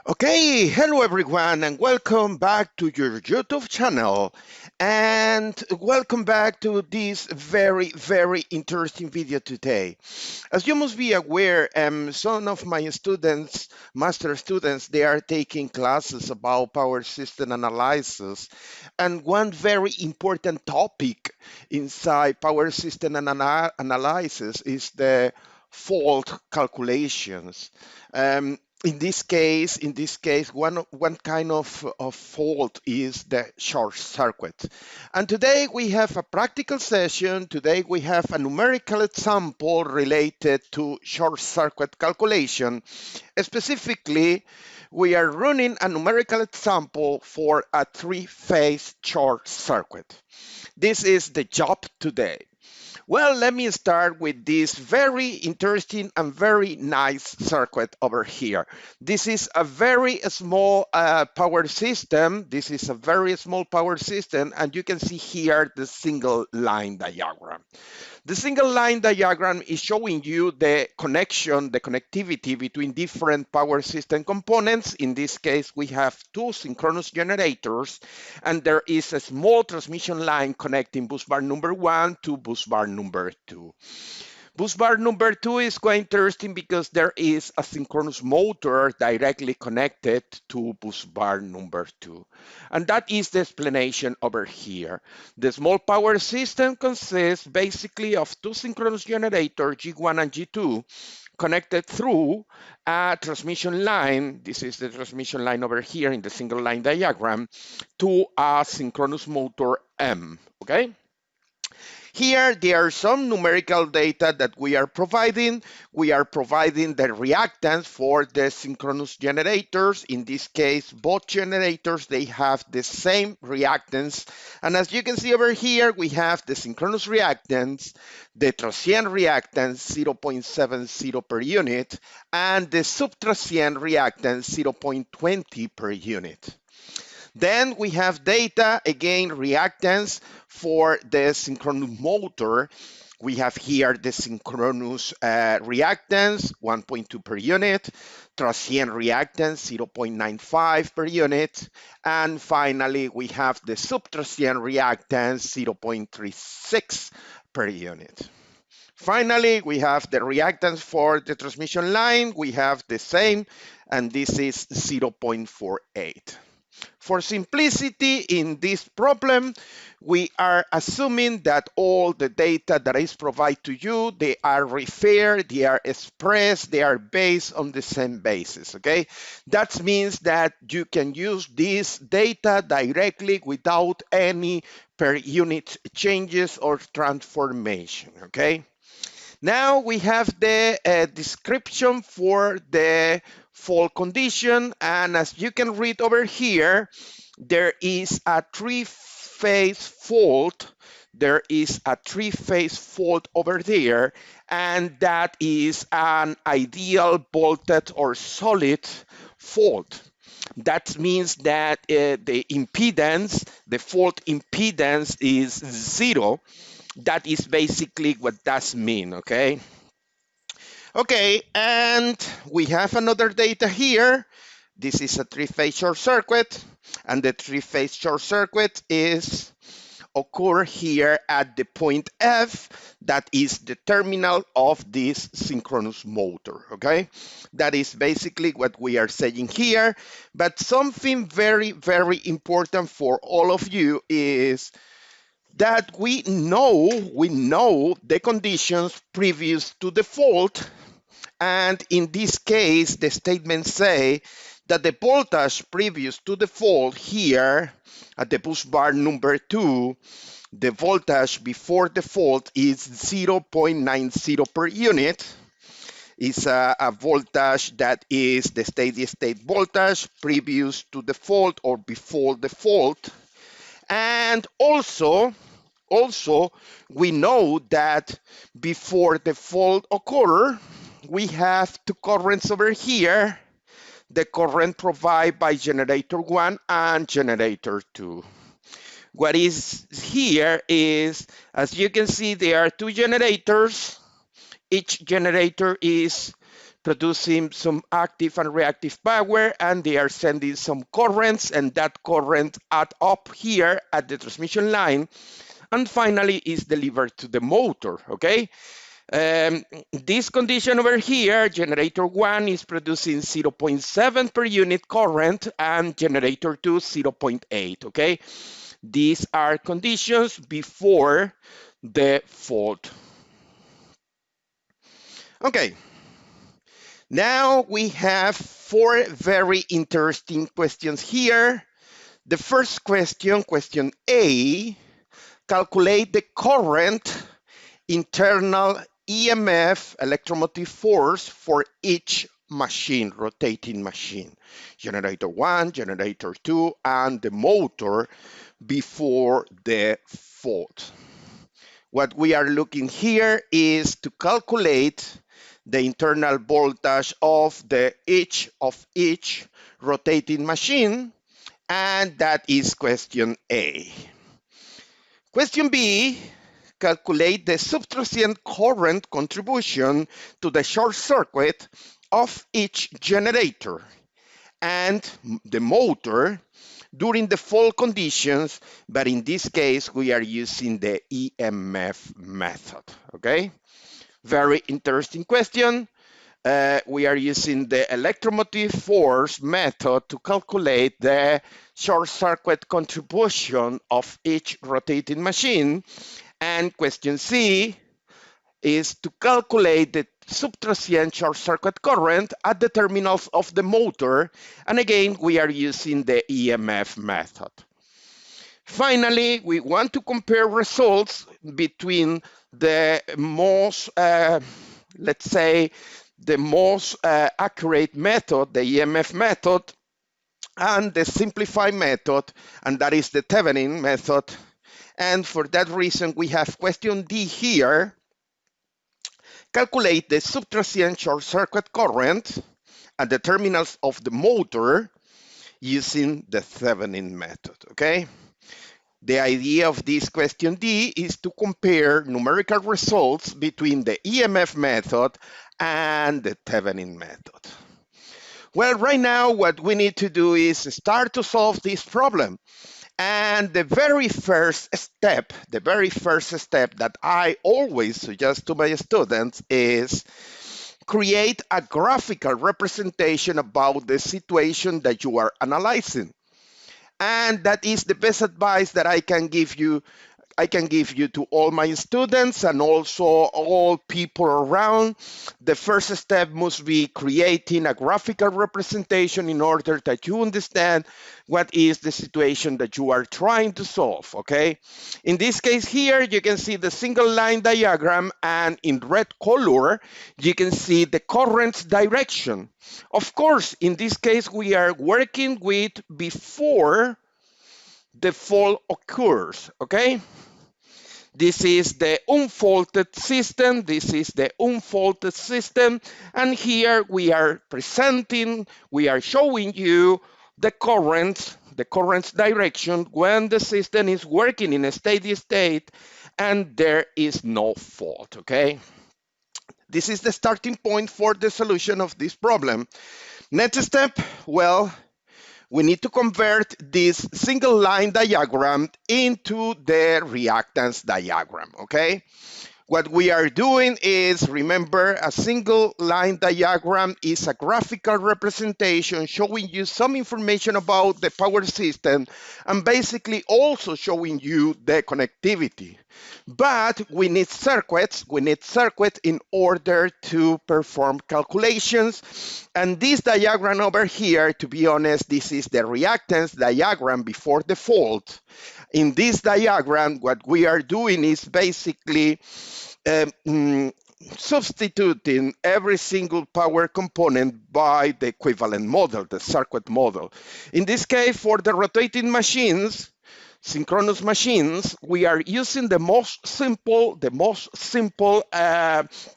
Okay, hello everyone, and welcome back to your YouTube channel. And welcome back to this very interesting video today. As you must be aware, some of my students, master students, they are taking classes about power system analysis. And one very important topic inside power system analysis is the fault calculations. In this case, one kind of fault is the short circuit. And today we have a practical session. Today we have a numerical example related to short circuit calculation. Specifically, we are running a numerical example for a three-phase short circuit. This is the job today. Well, let me start with this very interesting and very nice circuit over here. This is a very small power system. This is a very small power system, and you can see here the single line diagram. The single line diagram is showing you the connection, the connectivity between different power system components. In this case, we have two synchronous generators, and there is a small transmission line connecting bus bar number 1 to bus bar number 2. Bus bar number 2 is quite interesting because there is a synchronous motor directly connected to bus bar number 2. And that is the explanation over here. The small power system consists basically of two synchronous generators, G1 and G2, connected through a transmission line. This is the transmission line over here in the single line diagram to a synchronous motor M, okay? Here, there are some numerical data that we are providing. We are providing the reactance for the synchronous generators. In this case, both generators, they have the same reactance. And as you can see over here, we have the synchronous reactance, the transient reactance 0.70 per unit, and the subtrasient reactance 0.20 per unit. Then we have data, again, reactance for the synchronous motor. We have here the synchronous reactance, 1.2 per unit, transient reactance, 0.95 per unit, and finally, we have the subtrasient reactance, 0.36 per unit. Finally, we have the reactance for the transmission line. We have the same, and this is 0.48. For simplicity in this problem, we are assuming that all the data that is provided to you, they are referred, they are expressed, they are based on the same basis, okay? That means that you can use this data directly without any per unit changes or transformation, okay? Now we have the description for the fault condition, and as you can read over here, there is a three-phase fault. There is a three-phase fault over there, and that is an ideal voltage or solid fault. That means that the impedance, the fault impedance is 0. That is basically what that means, okay? Okay, and we have another data here. This is a three-phase short circuit, and the three-phase short circuit is occur here at the point F, that is the terminal of this synchronous motor, okay? That is basically what we are saying here, but something very important for all of you is that we know the conditions previous to the fault, and in this case, the statements say that the voltage previous to the fault here at the bus bar number 2, the voltage before the fault is 0.90 per unit. It's a voltage that is the steady state voltage previous to the fault or before the fault. And also, we know that before the fault occur, we have two currents over here, the current provided by generator 1 and generator 2. What is here is, as you can see, there are two generators. Each generator is producing some active and reactive power, and they are sending some currents, and that current add up here at the transmission line, and finally is delivered to the motor, okay? This condition over here, generator 1 is producing 0.7 per unit current, and generator 2 0.8, okay? These are conditions before the fault. Okay, now we have 4 very interesting questions here. The first question, question A, calculate the current, internal EMF, electromotive force for each machine, rotating machine. Generator 1, generator 2, and the motor before the fault. What we are looking here is to calculate the internal voltage of each rotating machine, and that is question A. Question B, calculate the subtrasient current contribution to the short circuit of each generator and the motor during the fault conditions, but in this case we are using the EMF method, okay? Very interesting question. We are using the electromotive force method to calculate the short circuit contribution of each rotating machine. And question C is to calculate the subtrasient short circuit current at the terminals of the motor. And again, we are using the EMF method. Finally, we want to compare results between the most, let's say, the most accurate method, the EMF method, and the simplified method, and that is the Thevenin method. And for that reason, we have question D here. Calculate the subtrasient short circuit current at the terminals of the motor using the Thevenin method, okay? The idea of this question D is to compare numerical results between the EMF method and the Thevenin method. Well, right now, what we need to do is start to solve this problem. And the very first step that I always suggest to my students is create a graphical representation about the situation that you are analyzing. And that is the best advice that I can give you to all my students and also all people around. The first step must be creating a graphical representation in order that you understand what is the situation that you are trying to solve, okay? In this case here, you can see the single line diagram, and in red color, you can see the current's direction. Of course, in this case, we are working with before the fault occurs, okay? This is the unfaulted system, and here we are showing you the current's direction when the system is working in a steady state and there is no fault, okay? This is the starting point for the solution of this problem. Next step, well, we need to convert this single line diagram into the reactance diagram, okay? What we are doing is, remember, a single line diagram is a graphical representation showing you some information about the power system and basically also showing you the connectivity. But we need circuits in order to perform calculations. And this diagram over here, to be honest, this is the reactance diagram before the fault. In this diagram, what we are doing is basically substituting every single power component by the equivalent model, the circuit model. In this case, for the rotating machines, synchronous machines, we are using the most simple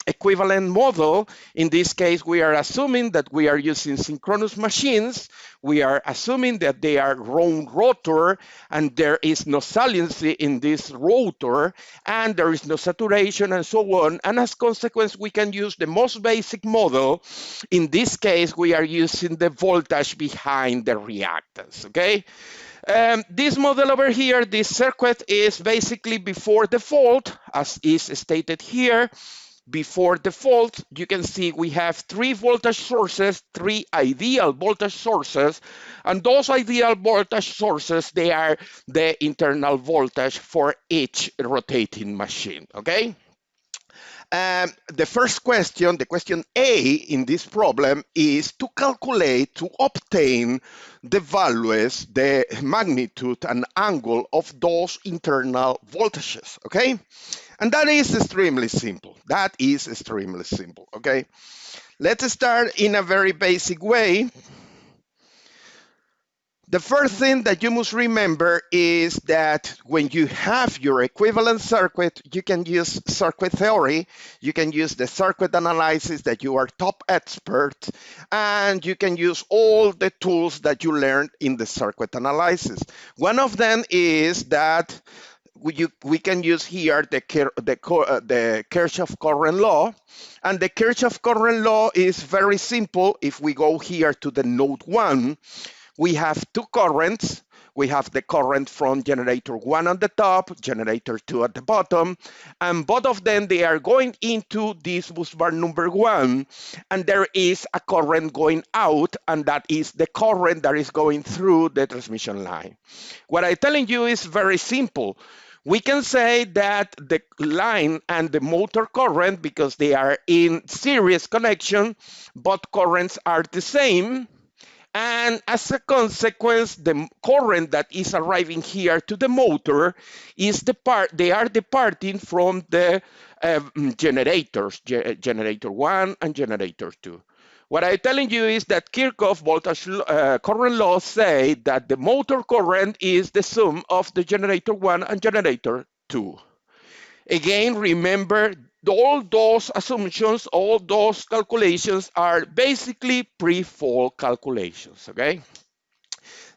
equivalent model. In this case, we are assuming that we are using synchronous machines. We are assuming that they are round rotor and there is no saliency in this rotor and there is no saturation and so on. And as a consequence, we can use the most basic model. In this case, we are using the voltage behind the reactance, okay? This model over here, this circuit is basically before the fault, as is stated here. Before the fault, you can see we have three voltage sources, three ideal voltage sources, and those ideal voltage sources, they are the internal voltage for each rotating machine, okay? The first question, the question A in this problem, is to calculate, to obtain the values, the magnitude and angle of those internal voltages, okay? And that is extremely simple. That is extremely simple, okay? Let's start in a very basic way. The first thing that you must remember is that when you have your equivalent circuit, you can use circuit theory, you can use the circuit analysis that you are top expert, and you can use all the tools that you learned in the circuit analysis. One of them is that we can use here the Kirchhoff current law, and the Kirchhoff current law is very simple. If we go here to the node 1, we have two currents. We have the current from generator 1 on the top, generator 2 at the bottom, and both of them, they are going into this bus bar number 1, and there is a current going out, and that is the current that is going through the transmission line. What I'm telling you is very simple. We can say that the line and the motor current, because they are in series connection, both currents are the same. And as a consequence, the current that is arriving here to the motor is they are departing from the generators, generator 1 and generator 2. What I'm telling you is that Kirchhoff current law say that the motor current is the sum of the generator 1 and generator 2. Again, remember, all those assumptions, all those calculations are basically pre-fault calculations, okay?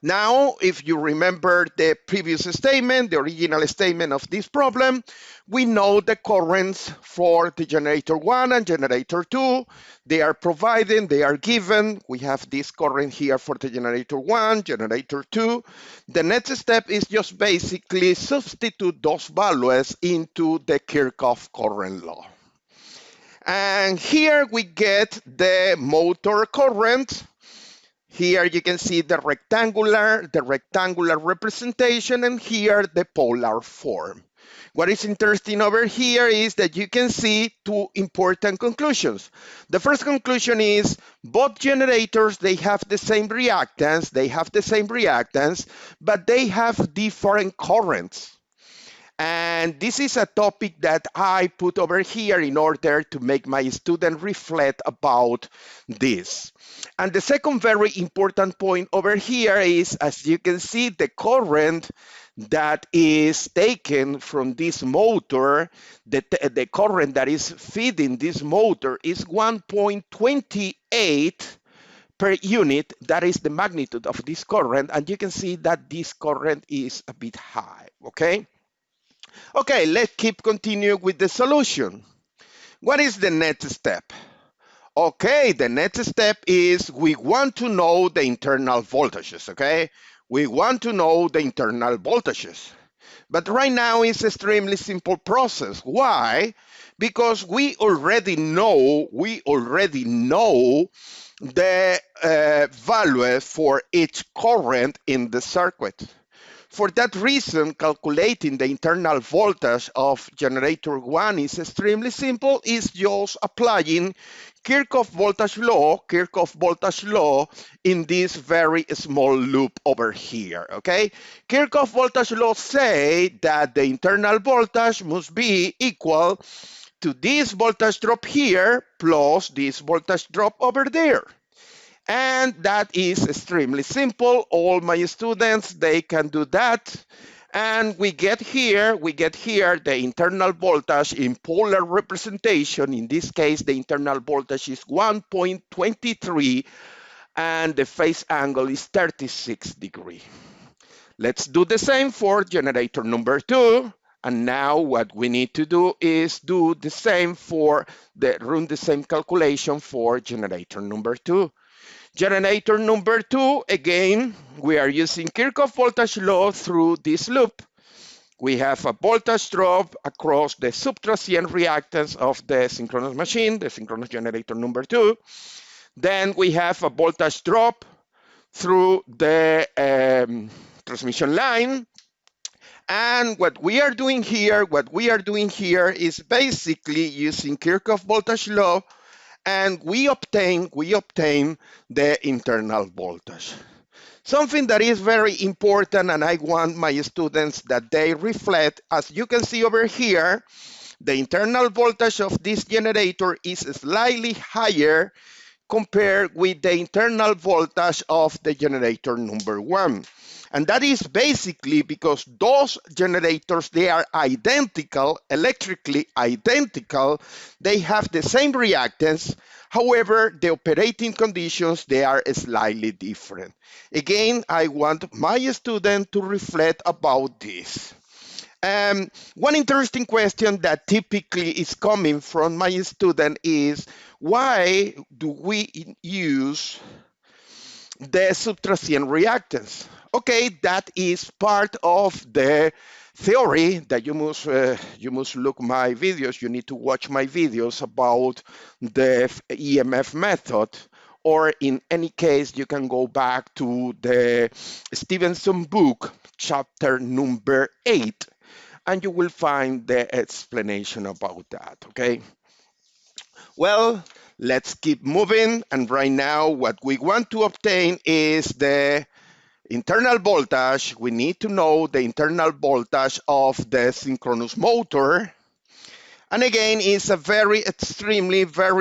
Now, if you remember the previous statement, the original statement of this problem, we know the currents for the generator 1 and generator 2. They are provided, they are given. We have this current here for the generator 1, generator 2. The next step is just basically substitute those values into the Kirchhoff current law. And here we get the motor current. Here you can see the rectangular representation, and here the polar form. What is interesting over here is that you can see two important conclusions. The first conclusion is both generators, they have the same reactance, but they have different currents. And this is a topic that I put over here in order to make my student reflect about this. And the second very important point over here is, as you can see, the current that is taken from this motor, the current that is feeding this motor is 1.28 per unit. That is the magnitude of this current. And you can see that this current is a bit high, okay? Okay, let's continue with the solution. What is the next step? Okay, the next step is we want to know the internal voltages, okay? We want to know the internal voltages. But right now it's extremely simple process. Why? Because we already know the value for each current in the circuit. For that reason, calculating the internal voltage of generator 1 is extremely simple. It's just applying Kirchhoff voltage law in this very small loop over here, okay? Kirchhoff voltage law say that the internal voltage must be equal to this voltage drop here plus this voltage drop over there. And that is extremely simple. All my students, they can do that. And we get here the internal voltage in polar representation. In this case, the internal voltage is 1.23 and the phase angle is 36 degrees. Let's do the same for generator number 2. And now what we need to do is do the same run the same calculation for generator number 2. Generator number 2, again, we are using Kirchhoff voltage law through this loop. We have a voltage drop across the subtrasient reactance of the synchronous machine, the synchronous generator number 2. Then we have a voltage drop through the transmission line. And what we are doing here is basically using Kirchhoff voltage law, and we obtain the internal voltage. Something that is very important, and I want my students that they reflect, as you can see over here, the internal voltage of this generator is slightly higher compared with the internal voltage of the generator number 1. And that is basically because those generators, they are identical, electrically identical. They have the same reactance. However, the operating conditions, they are slightly different. Again, I want my student to reflect about this. One interesting question that typically is coming from my student is, why do we use the subtrasient reactance? Okay, that is part of the theory that you must look my videos. You need to watch my videos about the EMF method, or in any case, you can go back to the Stevenson book, chapter number 8, and you will find the explanation about that, okay? Well, let's keep moving, and right now what we want to obtain is the internal voltage. We need to know the internal voltage of the synchronous motor. And again, it's a very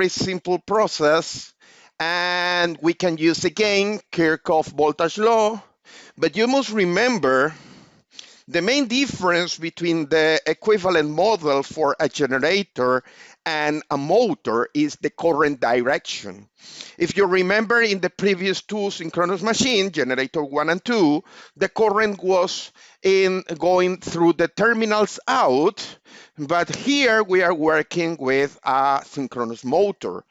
simple process, and we can use again Kirchhoff voltage law. But you must remember the main difference between the equivalent model for a generator and a motor is the current direction. If you remember, in the previous two synchronous machines, generator 1 and 2, the current was going through the terminals out, but here we are working with a synchronous motor.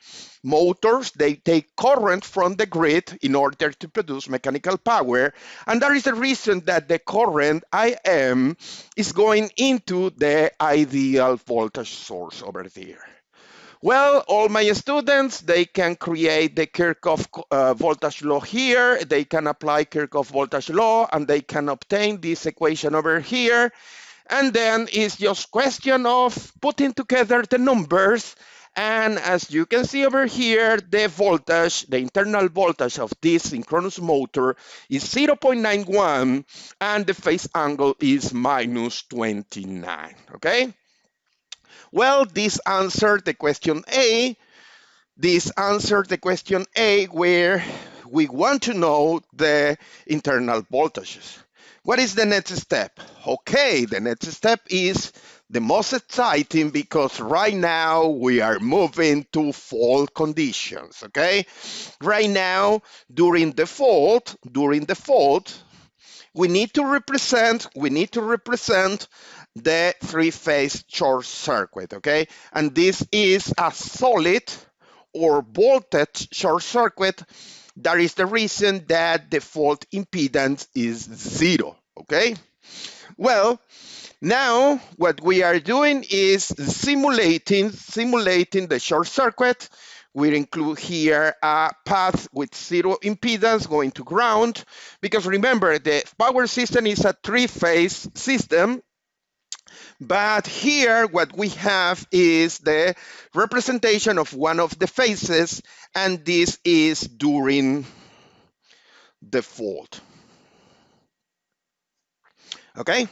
Motors, they take current from the grid in order to produce mechanical power, and that is the reason that the current IM is going into the ideal voltage source over there. Well, all my students, they can create the Kirchhoff voltage law here. They can apply Kirchhoff voltage law, and they can obtain this equation over here. And then it's just question of putting together the numbers. And as you can see over here, the voltage, the internal voltage of this synchronous motor is 0.91, and the phase angle is -29, okay? Well, this answered the question A. This answered the question A, where we want to know the internal voltages. What is the next step? Okay, the next step is the most exciting, because right now we are moving to fault conditions, okay? Right now, during the fault, we need to represent the three-phase short circuit, okay? And this is a solid or voltage short circuit. That is the reason that the fault impedance is 0, okay? Well, now what we are doing is simulating the short circuit. We include here a path with 0 impedance going to ground, because remember, the power system is a three-phase system. But here what we have is the representation of one of the phases, and this is during the fault. Okay?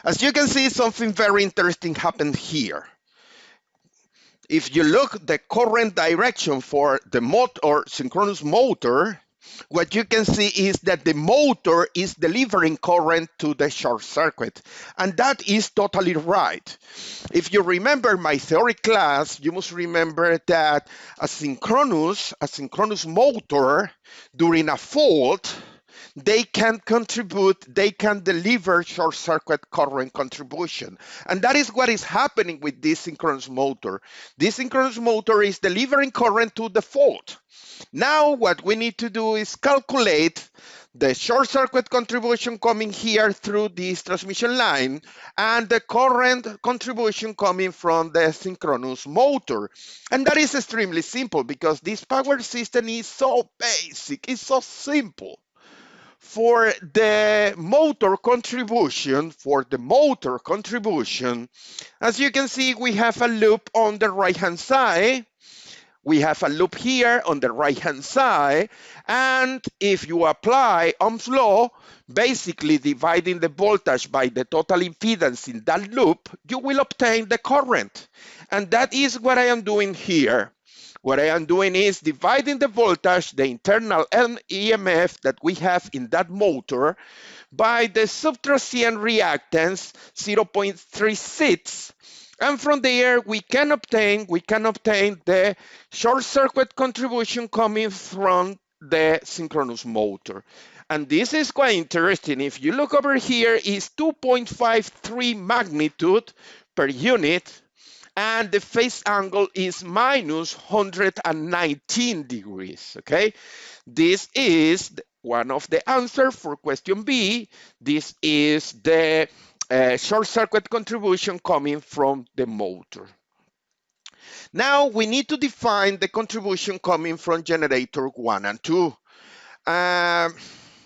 As you can see, something very interesting happened here. If you look the current direction for the motor, synchronous motor, what you can see is that the motor is delivering current to the short circuit, and that is totally right. If you remember my theory class, you must remember that a synchronous motor during a fault, they can contribute, they can deliver short circuit current contribution. And that is what is happening with this synchronous motor. This synchronous motor is delivering current to the fault. Now what we need to do is calculate the short circuit contribution coming here through this transmission line and the current contribution coming from the synchronous motor. And that is extremely simple because this power system is so basic, it's so simple. For the motor contribution, as you can see, we have a loop on the right-hand side. We have a loop here on the right-hand side, and if you apply Ohm's law, basically dividing the voltage by the total impedance in that loop, you will obtain the current. And that is what I am doing here. What I am doing is dividing the voltage, the internal EMF that we have in that motor, by the subtrasient reactance 0.36. And from there, we can obtain the short circuit contribution coming from the synchronous motor. And this is quite interesting. If you look over here, it's 2.53 magnitude per unit, and the phase angle is minus 119 degrees, okay? This is one of the answers for question B. This is the short circuit contribution coming from the motor. Now we need to define the contribution coming from generator 1 and 2.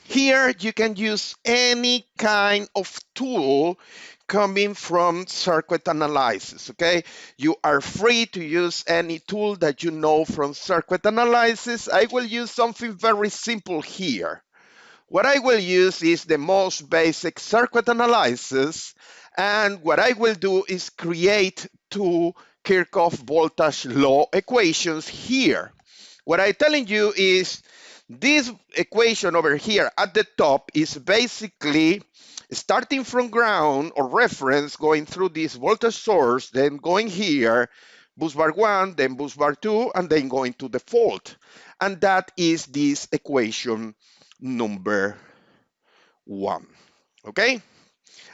Here you can use any kind of tool coming from circuit analysis, okay? You are free to use any tool that you know from circuit analysis. I will use something very simple here. What I will use is the most basic circuit analysis, and what I will do is create two Kirchhoff voltage law equations here. What I'm telling you is this equation over here at the top is basically starting from ground or reference, going through this voltage source, then going here, bus bar 1, then bus bar 2, and then going to the fault. And that is this equation number 1, okay?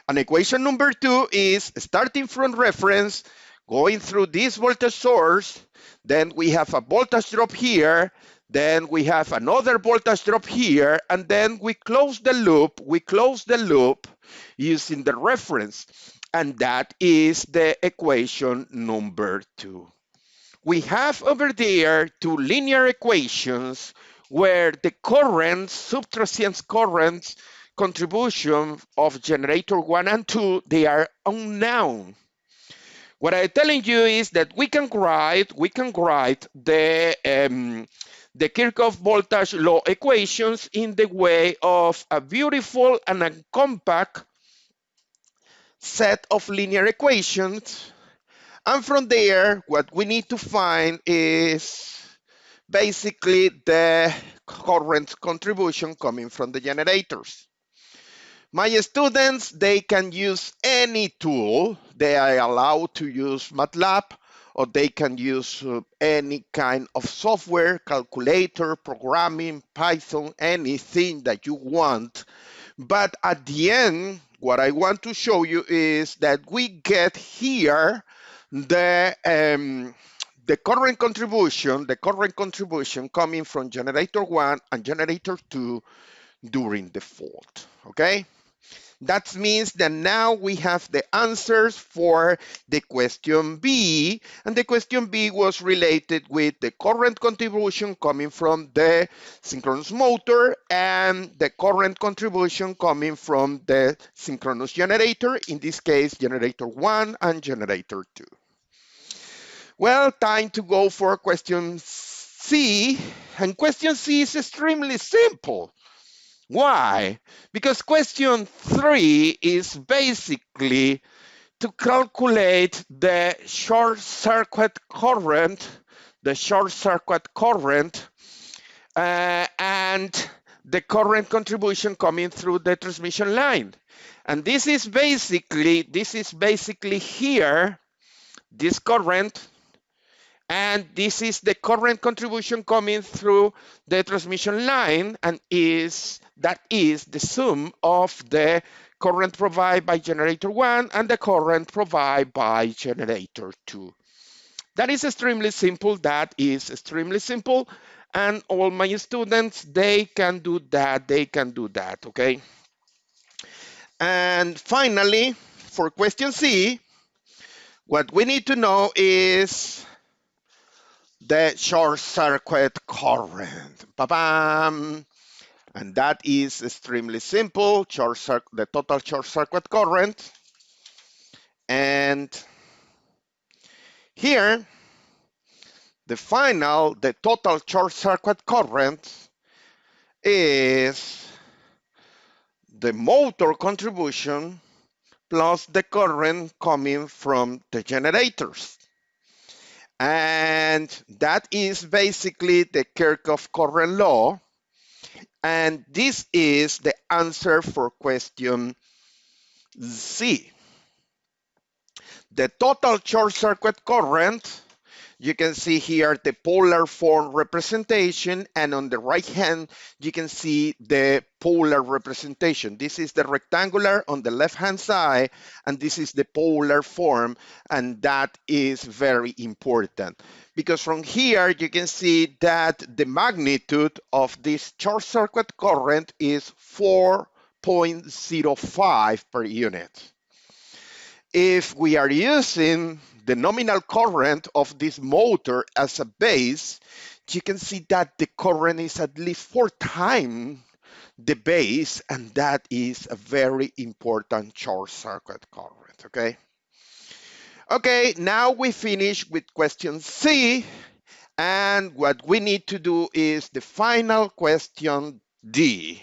And equation number 2 is starting from reference, going through this voltage source, then we have a voltage drop here, then we have another voltage drop here, and then we close the loop using the reference, and that is the equation number 2. We have over there two linear equations where the current, subtrasient currents contribution of generator 1 and 2, they are unknown. What I'm telling you is that we can write the Kirchhoff voltage law equations in the way of a beautiful and a compact set of linear equations. And from there, what we need to find is basically the current contribution coming from the generators. My students, they can use any tool. They are allowed to use MATLAB, or they can use any kind of software, calculator, programming, Python, anything that you want. But at the end, what I want to show you is that we get here the current contribution coming from generator 1 and generator 2 during the fault, okay? That means that now we have the answers for the question B, and the question B was related with the current contribution coming from the synchronous motor and the current contribution coming from the synchronous generator, in this case, generator 1 and generator 2. Well, time to go for question C, and question C is extremely simple. Why? Because question 3 is basically to calculate the short circuit current and the current contribution coming through the transmission line. And this is basically here, this current, and this is the current contribution coming through the transmission line, and that is the sum of the current provided by generator 1 and the current provided by generator 2. That is extremely simple. That is extremely simple. And all my students, they can do that. They can do that, okay? And finally, for question C, what we need to know is the short circuit current. Ba-bam. And that is extremely simple. The total short circuit current. And here, the total short circuit current is the motor contribution plus the current coming from the generators. And that is basically the Kirchhoff current law. And this is the answer for question C. The total short circuit current, you can see here the polar form representation, and on the right hand, you can see the polar representation. This is the rectangular on the left hand side, and this is the polar form, and that is very important. Because from here, you can see that the magnitude of this short circuit current is 4.05 per unit. If we are using the nominal current of this motor as a base, you can see that the current is at least 4 times the base, and that is a very important short circuit current, okay? Okay, now we finish with question C, and what we need to do is the final question D.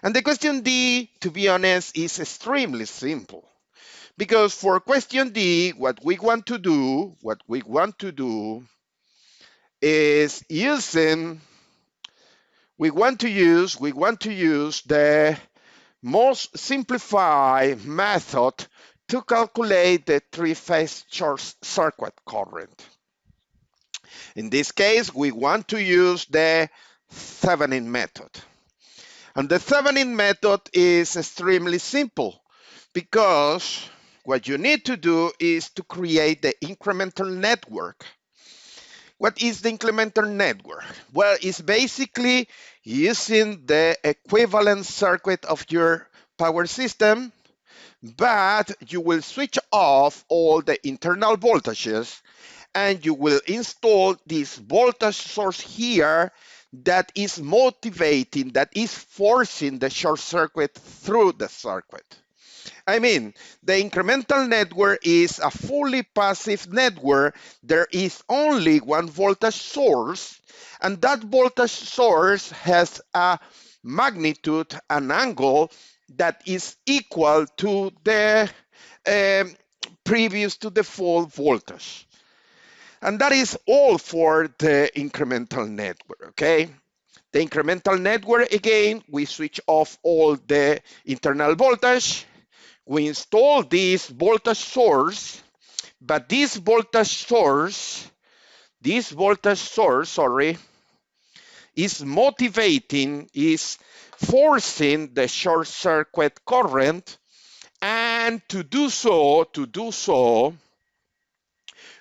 And the question D, to be honest, is extremely simple. Because for question D, what we want to do is we want to use the most simplified method to calculate the three-phase short circuit current. In this case, we want to use the Thevenin method. And the Thevenin method is extremely simple, because what you need to do is to create the incremental network. What is the incremental network? Well, it's basically using the equivalent circuit of your power system, but you will switch off all the internal voltages, and you will install this voltage source here that is motivating, that is forcing the short circuit through the circuit. I mean, the incremental network is a fully passive network. There is only one voltage source, and that voltage source has a magnitude, an angle that is equal to the previous to the full voltage. And that is all for the incremental network, okay? The incremental network, again, we switch off all the internal voltage. We install this voltage source, but this voltage source, is motivating, is forcing the short circuit current, and to do so,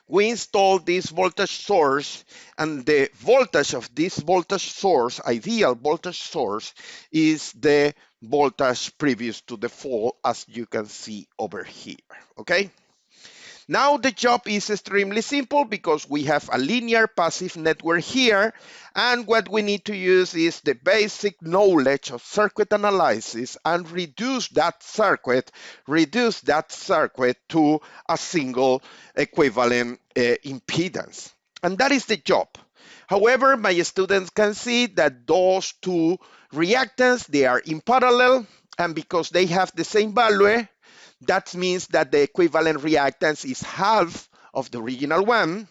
we install this voltage source, and the voltage of this voltage source, ideal voltage source, is the voltage previous to the fall, as you can see over here, okay? Now the job is extremely simple because we have a linear passive network here, and what we need to use is the basic knowledge of circuit analysis and reduce that circuit to a single equivalent impedance. And that is the job. However, my students can see that those two reactants, they are in parallel, and because they have the same value, that means that the equivalent reactance is half of the original one,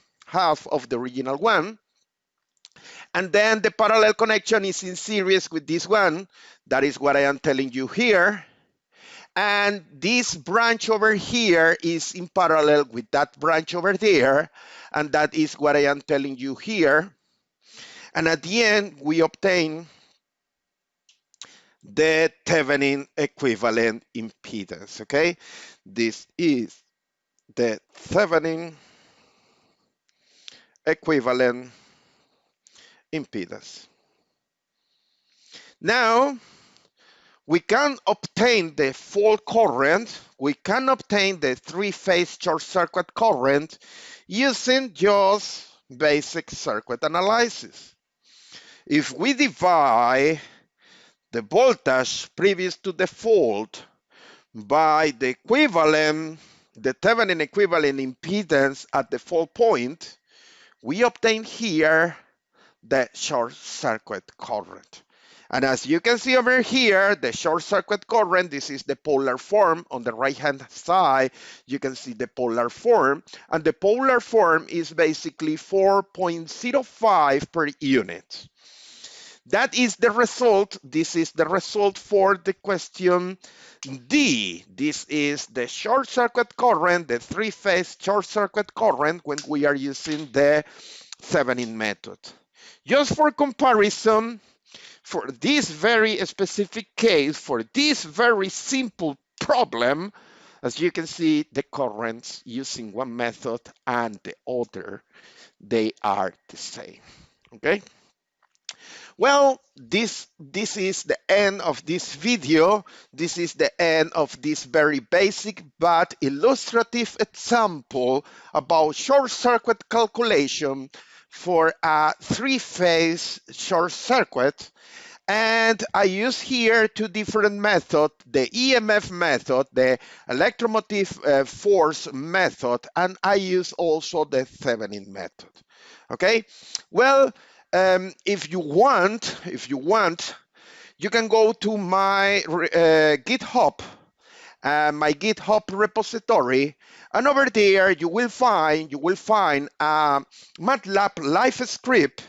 And then the parallel connection is in series with this one. That is what I am telling you here. And this branch over here is in parallel with that branch over there. And that is what I am telling you here. And at the end, we obtain the Thevenin equivalent impedance, okay? This is the Thevenin equivalent impedance. Now, we can obtain the fault current, we can obtain the three-phase short circuit current using just basic circuit analysis. If we divide the voltage previous to the fault by the equivalent, the Thevenin equivalent impedance at the fault point, we obtain here the short circuit current. And as you can see over here, the short circuit current, this is the polar form. On the right-hand side, you can see the polar form. And the polar form is basically 4.05 per unit. That is the result. This is the result for the question D. This is the short circuit current, the three-phase short circuit current when we are using the Thevenin method. Just for comparison, for this very specific case, for this very simple problem, as you can see, the currents using one method and the other, they are the same, okay? Well, this is the end of this video. This is the end of this very basic but illustrative example about short circuit calculation for a three-phase short circuit. And I use here two different methods, the EMF method, the electromotive force method, and I use also the Thevenin method. Okay, well, if you want, you can go to my GitHub, my GitHub repository, and over there you will find a MATLAB live script,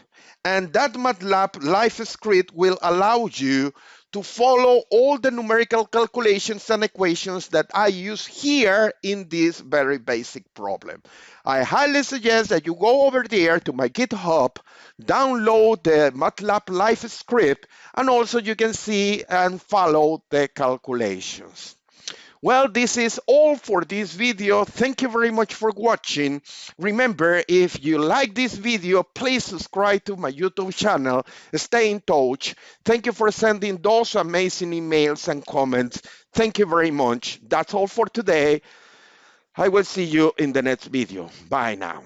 and that MATLAB live script will allow you to follow all the numerical calculations and equations that I use here in this very basic problem. I highly suggest that you go over there to my GitHub, download the MATLAB live script, and also you can see and follow the calculations. Well, this is all for this video. Thank you very much for watching. Remember, if you like this video, please subscribe to my YouTube channel. Stay in touch. Thank you for sending those amazing emails and comments. Thank you very much. That's all for today. I will see you in the next video. Bye now.